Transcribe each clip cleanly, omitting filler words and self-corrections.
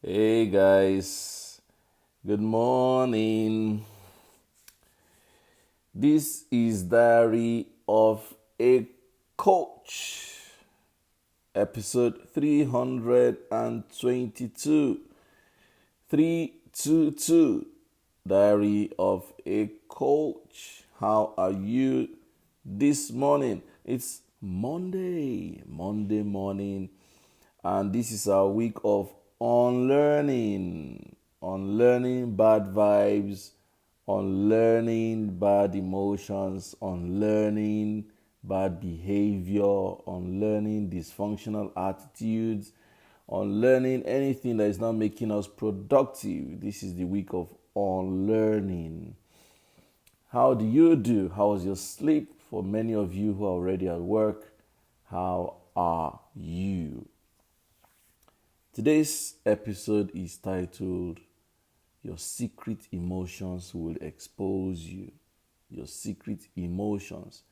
Hey guys, good morning. This is Diary of a Coach, episode 322. 322, Diary of a Coach. How are you this morning? It's Monday morning, and this is our week of unlearning bad vibes, unlearning bad emotions, unlearning bad behavior, unlearning dysfunctional attitudes, unlearning anything that is not making us productive. This is the week of unlearning. How do you do? How was your sleep? For many of you who are already at work, how are you? Today's episode is titled Your Secret Emotions Will Expose You. Your secret emotions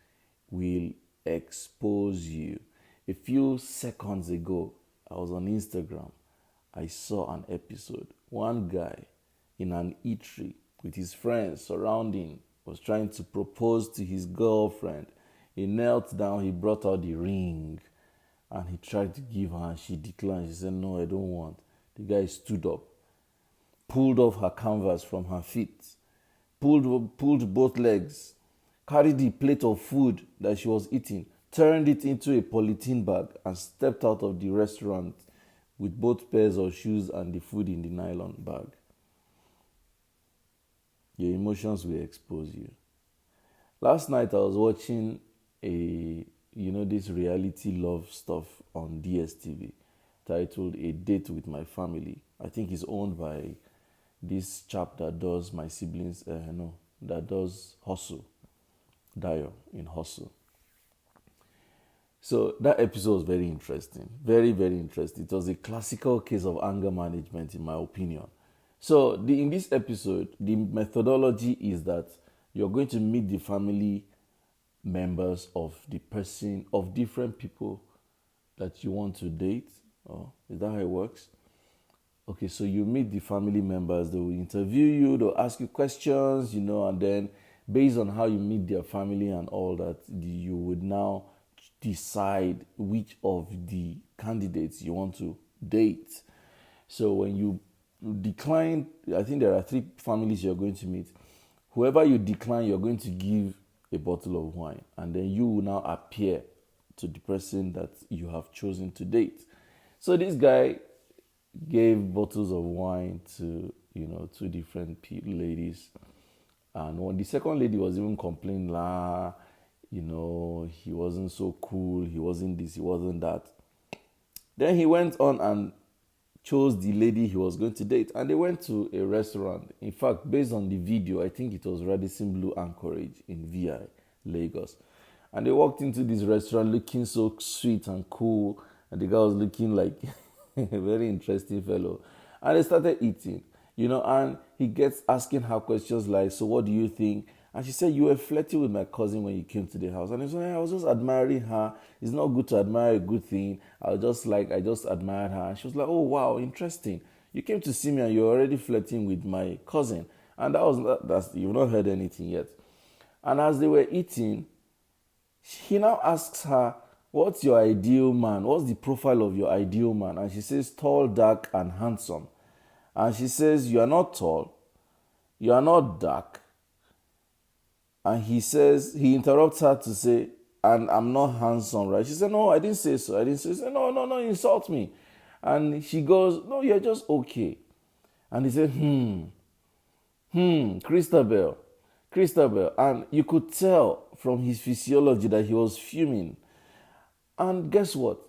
will expose you. A few seconds ago, I was on Instagram. I saw an episode. One guy in an eatery with his friends surrounding was trying to propose to his girlfriend. He knelt down, he brought out the ring, and he tried to give her and she declined. She said, "No, I don't want." The guy stood up, pulled off her canvas from her feet, pulled both legs, carried the plate of food that she was eating, turned it into a polythene bag, and stepped out of the restaurant with both pairs of shoes and the food in the nylon bag. Your emotions will expose you. Last night I was watching this reality love stuff on DSTV titled A Date with My Family. I think it's owned by this chap that does my siblings, that does Hustle, Dio in Hustle. So that episode was very interesting, very, very interesting. It was a classical case of anger management, in my opinion. So in this episode, the methodology is that you're going to meet the family members of the person, of different people that you want to date. Oh, is that how it works? Okay, so you meet the family members, they will interview you, they'll ask you questions, and then based on how you meet their family and all that, you would now decide which of the candidates you want to date. So when you decline, I think there are 3 families you're going to meet. Whoever you decline, you're going to give a bottle of wine, and then you will now appear to the person that you have chosen to date. So this guy gave bottles of wine to 2 different ladies, and when the second lady was even complaining, he wasn't so cool, he wasn't this, he wasn't that. Then he went on and chose the lady he was going to date, and they went to a restaurant. In fact, based on the video, I think it was Radisson Blue Anchorage in VI, Lagos. And they walked into this restaurant looking so sweet and cool, and the guy was looking like a very interesting fellow. And they started eating, and he gets asking her questions like, "So what do you think?" And she said, "You were flirting with my cousin when you came to the house." And he said, "I was just admiring her. It's not good to admire a good thing. I just admired her." And she was like, "Oh, wow, interesting. You came to see me and you're already flirting with my cousin." And you've not heard anything yet. And as they were eating, he now asks her, "What's your ideal man? What's the profile of your ideal man?" And she says, "Tall, dark, and handsome." And she says, "You are not tall. You are not dark." And he interrupts her to say, "And I'm not handsome, right?" She said, "No, I didn't say so. I didn't say so." He said, No, insult me." And she goes, "No, you're just okay." And he said, Christabel. And you could tell from his physiology that he was fuming. And guess what?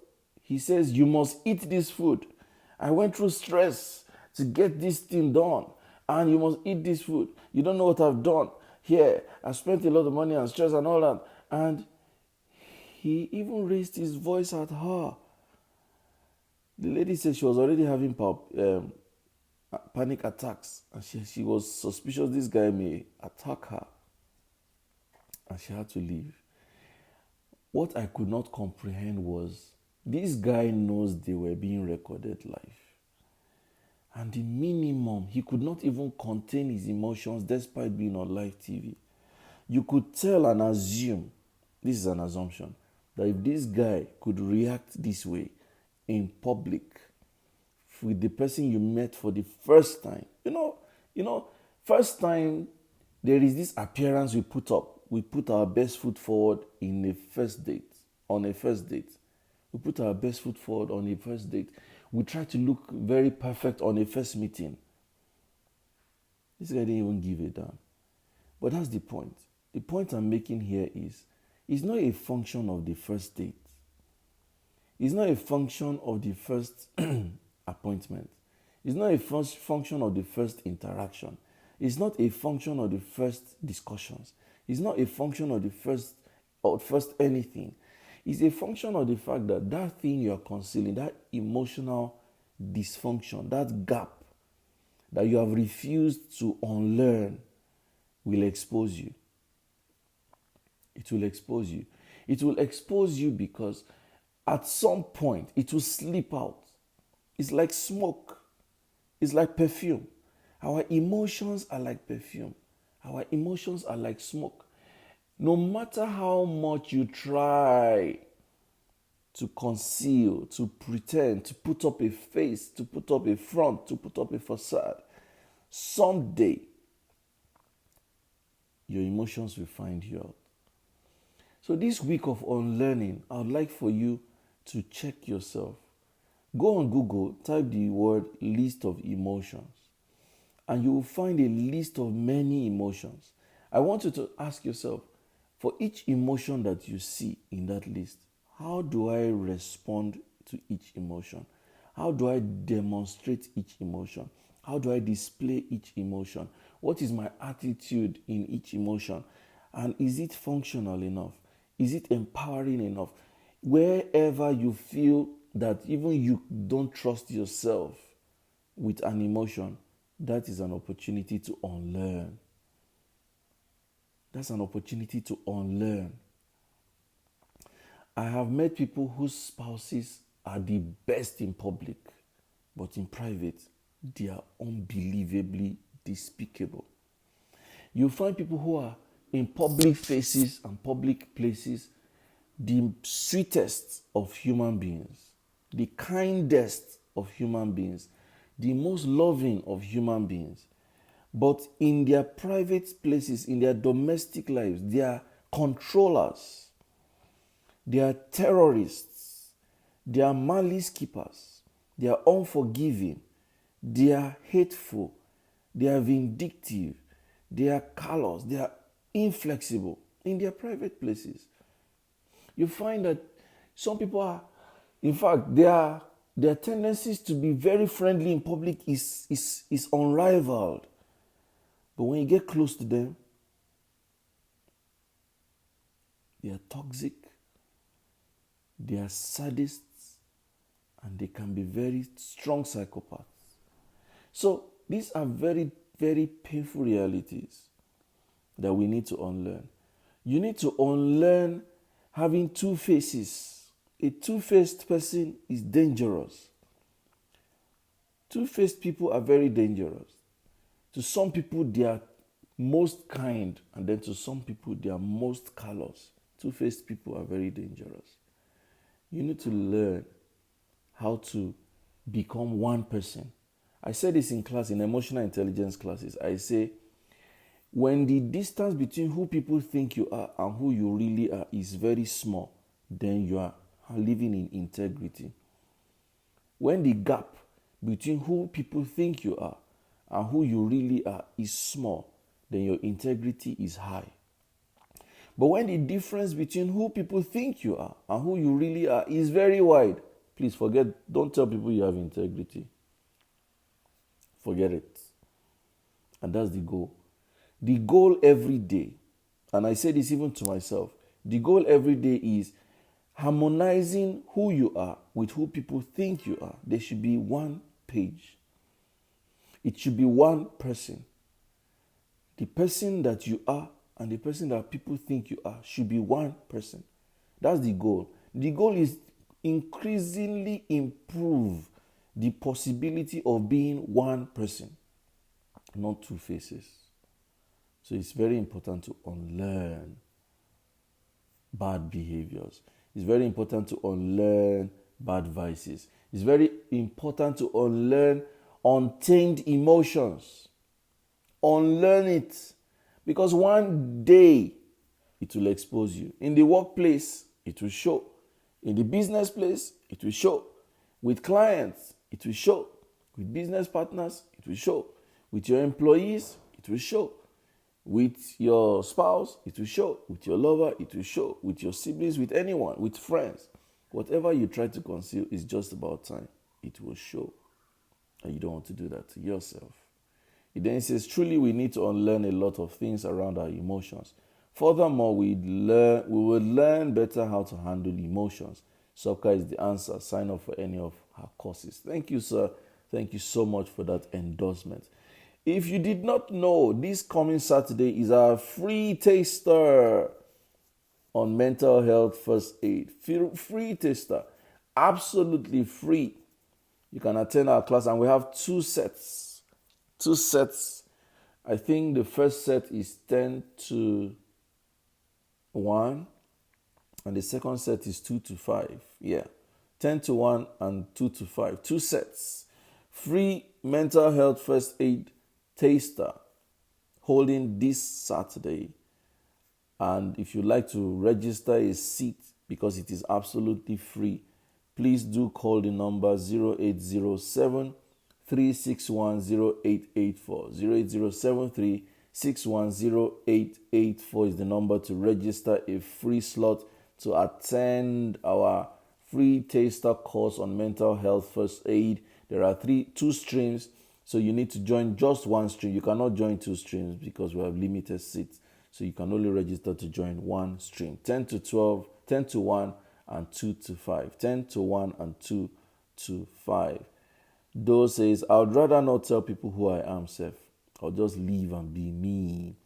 He says, "You must eat this food. I went through stress to get this thing done. And you must eat this food. You don't know what I've done. Here, I spent a lot of money and stress and all that." And he even raised his voice at her. The lady said she was already having panic attacks. And she was suspicious this guy may attack her. And she had to leave. What I could not comprehend was this guy knows they were being recorded live. And the minimum, he could not even contain his emotions despite being on live TV. You could tell and assume, this is an assumption, that if this guy could react this way in public with the person you met for the first time, first time there is this appearance we put up. We put our best foot forward in a first date, on a first date. We put our best foot forward on a first date. We try to look very perfect on a first meeting. This guy didn't even give a damn. But that's the point. The point I'm making here is, it's not a function of the first date. It's not a function of the first appointment. It's not a function of the first interaction. It's not a function of the first discussions. It's not a function of the first anything. It's a function of the fact that that thing you are concealing, that emotional dysfunction, that gap that you have refused to unlearn, will expose you. It will expose you. It will expose you because at some point it will slip out. It's like smoke. It's like perfume. Our emotions are like perfume. Our emotions are like smoke. No matter how much you try to conceal, to pretend, to put up a face, to put up a front, to put up a facade, someday your emotions will find you out. So this week of unlearning, I would like for you to check yourself. Go on Google, type the word list of emotions, and you will find a list of many emotions. I want you to ask yourself, for each emotion that you see in that list, how do I respond to each emotion? How do I demonstrate each emotion? How do I display each emotion? What is my attitude in each emotion? And is it functional enough? Is it empowering enough? Wherever you feel that even you don't trust yourself with an emotion, that is an opportunity to unlearn. That's an opportunity to unlearn. I have met people whose spouses are the best in public, but in private, they are unbelievably despicable. You find people who are in public faces and public places the sweetest of human beings, the kindest of human beings, the most loving of human beings. But in their private places, in their domestic lives, they are controllers, they are terrorists, they are malice keepers, they are unforgiving, they are hateful, they are vindictive, they are callous, they are inflexible in their private places. You find that some people are, in fact, their tendencies to be very friendly in public is unrivaled. But when you get close to them, they are toxic, they are sadists, and they can be very strong psychopaths. So these are very, very painful realities that we need to unlearn. You need to unlearn having two faces. A two-faced person is dangerous. Two-faced people are very dangerous. To some people, they are most kind, and then to some people, they are most callous. Two-faced people are very dangerous. You need to learn how to become one person. I said this in class, in emotional intelligence classes. I say, when the distance between who people think you are and who you really are is very small, then you are living in integrity. When the gap between who people think you are and who you really are is small, then your integrity is high. But when the difference between who people think you are and who you really are is very wide, please don't tell people you have integrity. Forget it. And that's the goal. The goal every day, and I say this even to myself, the goal every day is harmonizing who you are with who people think you are. There should be one page. It should be one person. The person that you are and the person that people think you are should be one person. That's the goal. The goal is increasingly improve the possibility of being one person, not two faces. So it's very important to unlearn bad behaviors. It's very important to unlearn bad vices. It's very important to unlearn untamed emotions. Unlearn it. Because one day it will expose you. In the workplace, it will show. In the business place, it will show. With clients, it will show. With business partners, it will show. With your employees, it will show. With your spouse, it will show. With your lover, it will show. With your siblings, with anyone, with friends. Whatever you try to conceal is just about time. It will show. And you don't want to do that to yourself. It then says, truly we need to unlearn a lot of things around our emotions. Furthermore, we will learn better how to handle emotions. Soccer is the answer. Sign up for any of her courses. Thank you, sir. Thank you so much for that endorsement. If you did not know, this coming Saturday is our free taster on mental health first aid. Free taster. Absolutely free. You can attend our class, and we have two sets. I think the first set is 10 to 1, and the second set is 2 to 5. Yeah, 10 to 1 and 2 to 5. Two sets. Free mental health first aid taster holding this Saturday. And if you'd like to register a seat, because it is absolutely free, please do call the number 0807 361 0884. 08073 610-884 is the number to register a free slot to attend our free taster course on mental health first aid. There are two streams, so you need to join just one stream. You cannot join two streams because we have limited seats, so you can only register to join one stream. 10 to 12, 10 to 1 and 2 to 5. 10 to 1 and 2 to 5. Doe says, I would rather not tell people who I am, Seth. I'll just live and be me.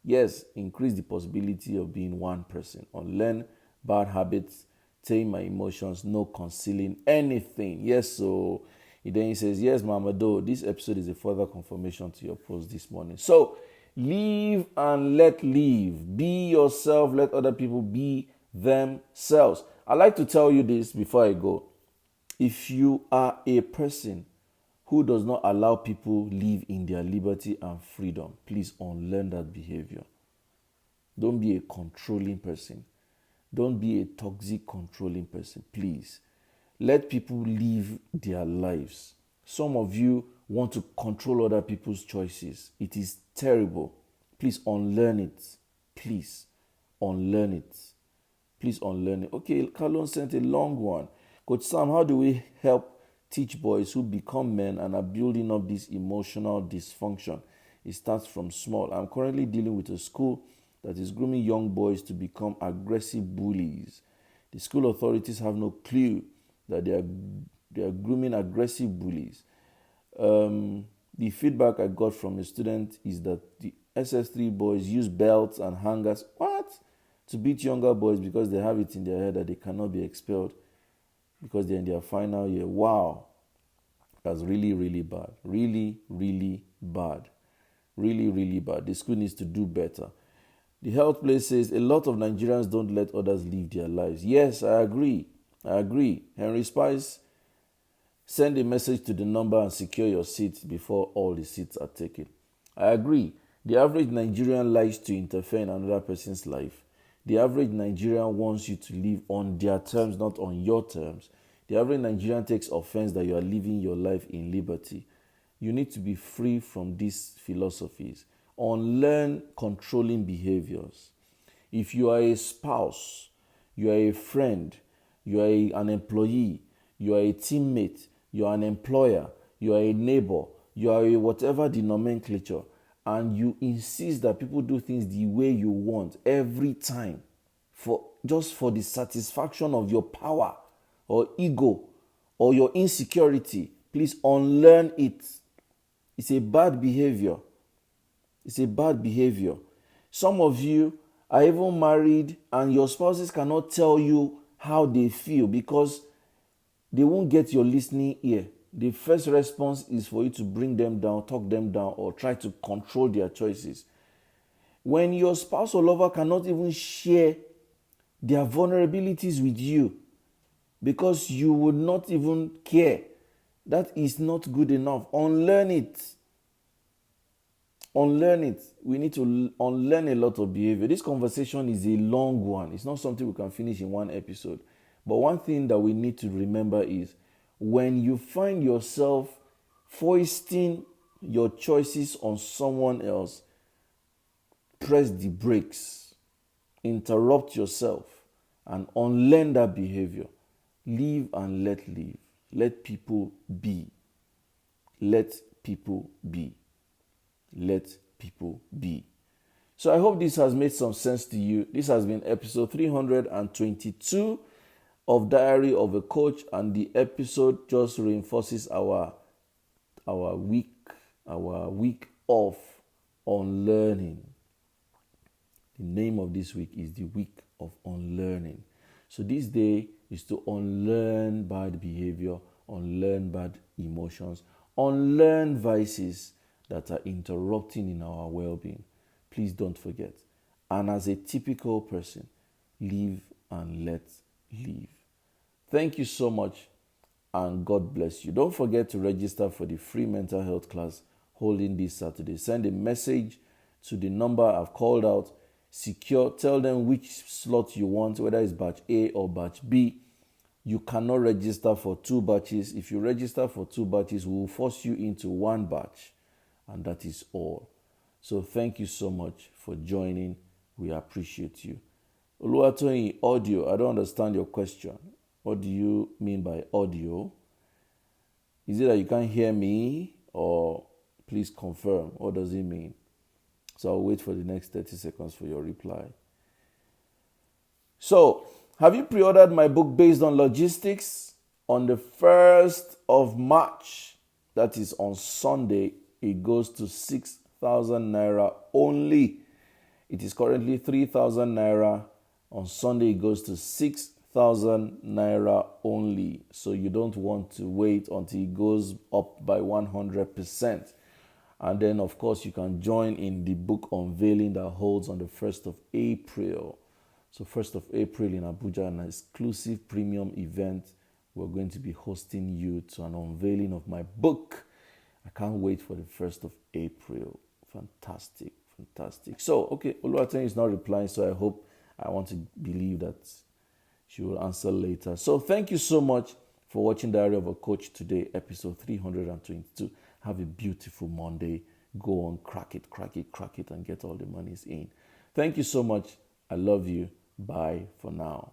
Yes, increase the possibility of being one person. Unlearn bad habits, tame my emotions, no concealing anything. Yes, so he says, yes, Mama Doe, this episode is a further confirmation to your post this morning. So, live and let live. Be yourself, let other people be themselves. I like to tell you this before I go. If you are a person who does not allow people live in their liberty and freedom, please unlearn that behavior. Don't be a controlling person. Don't be a toxic, controlling person, please. Let people live their lives. Some of you want to control other people's choices. It is terrible. Please unlearn it. Please unlearn it. Please unlearn it. Okay, Carlon sent a long one. Coach Sam, how do we help teach boys who become men and are building up this emotional dysfunction? It starts from small. I'm currently dealing with a school that is grooming young boys to become aggressive bullies. The school authorities have no clue that they are grooming aggressive bullies. The feedback I got from a student is that the SS3 boys use belts and hangers, to beat younger boys because they have it in their head that they cannot be expelled because they're in their final year. Wow. That's really, really bad. Really, really bad. Really, really bad. The school needs to do better. The health place says a lot of Nigerians don't let others live their lives. Yes, I agree. Henry Spice, send a message to the number and secure your seat before all the seats are taken. I agree. The average Nigerian likes to interfere in another person's life. The average Nigerian wants you to live on their terms, not on your terms. The average Nigerian takes offense that you are living your life in liberty. You need to be free from these philosophies. Unlearn controlling behaviors. If you are a spouse, you are a friend, you are an employee, you are a teammate, you are an employer, you are a neighbor, you are a whatever the nomenclature, and you insist that people do things the way you want every time, just for the satisfaction of your power or ego or your insecurity, please unlearn it. It's a bad behavior. It's a bad behavior. Some of you are even married and your spouses cannot tell you how they feel because they won't get your listening ear. the first response is for you to bring them down, talk them down, or try to control their choices. When your spouse or lover cannot even share their vulnerabilities with you because you would not even care, that is not good enough. Unlearn it. Unlearn it. We need to unlearn a lot of behavior. This conversation is a long one. It's not something we can finish in one episode. But one thing that we need to remember is when you find yourself foisting your choices on someone else, press the brakes, interrupt yourself, and unlearn that behavior. Live and let live. Let people be. Let people be. Let people be. So I hope this has made some sense to you. This has been episode 322 of Diary of a Coach, and the episode just reinforces our week of unlearning. The name of this week is the week of unlearning. So this day is to unlearn bad behavior, unlearn bad emotions, unlearn vices that are interrupting in our well-being. Please don't forget. And as a typical person, live and let live. Thank you so much, and God bless you. Don't forget to register for the free mental health class holding this Saturday. Send a message to the number I've called out. Tell them which slot you want, whether it's batch A or batch B. You cannot register for 2 batches. If you register for 2 batches, we will force you into 1 batch, and that is all. So thank you so much for joining. We appreciate you. Oluwatoyin, audio. I don't understand your question. What do you mean by audio? Is it that you can't hear me, or please confirm? What does it mean? So I'll wait for the next 30 seconds for your reply. So, have you pre-ordered my book based on logistics? On the 1st of March, that is on Sunday, it goes to 6,000 naira only. It is currently 3,000 naira. On Sunday, it goes to 6,000 naira only. So you don't want to wait until it goes up by 100%. And then, of course, you can join in the book unveiling that holds on the 1st of April. So 1st of April in Abuja, an exclusive premium event. We're going to be hosting you to an unveiling of my book. I can't wait for the 1st of April. Fantastic. So, okay, Oluwatoyin is not replying, so I want to believe that she will answer later. So thank you so much for watching Diary of a Coach today, episode 322. Have a beautiful Monday. Go on, crack it, and get all the monies in. Thank you so much. I love you. Bye for now.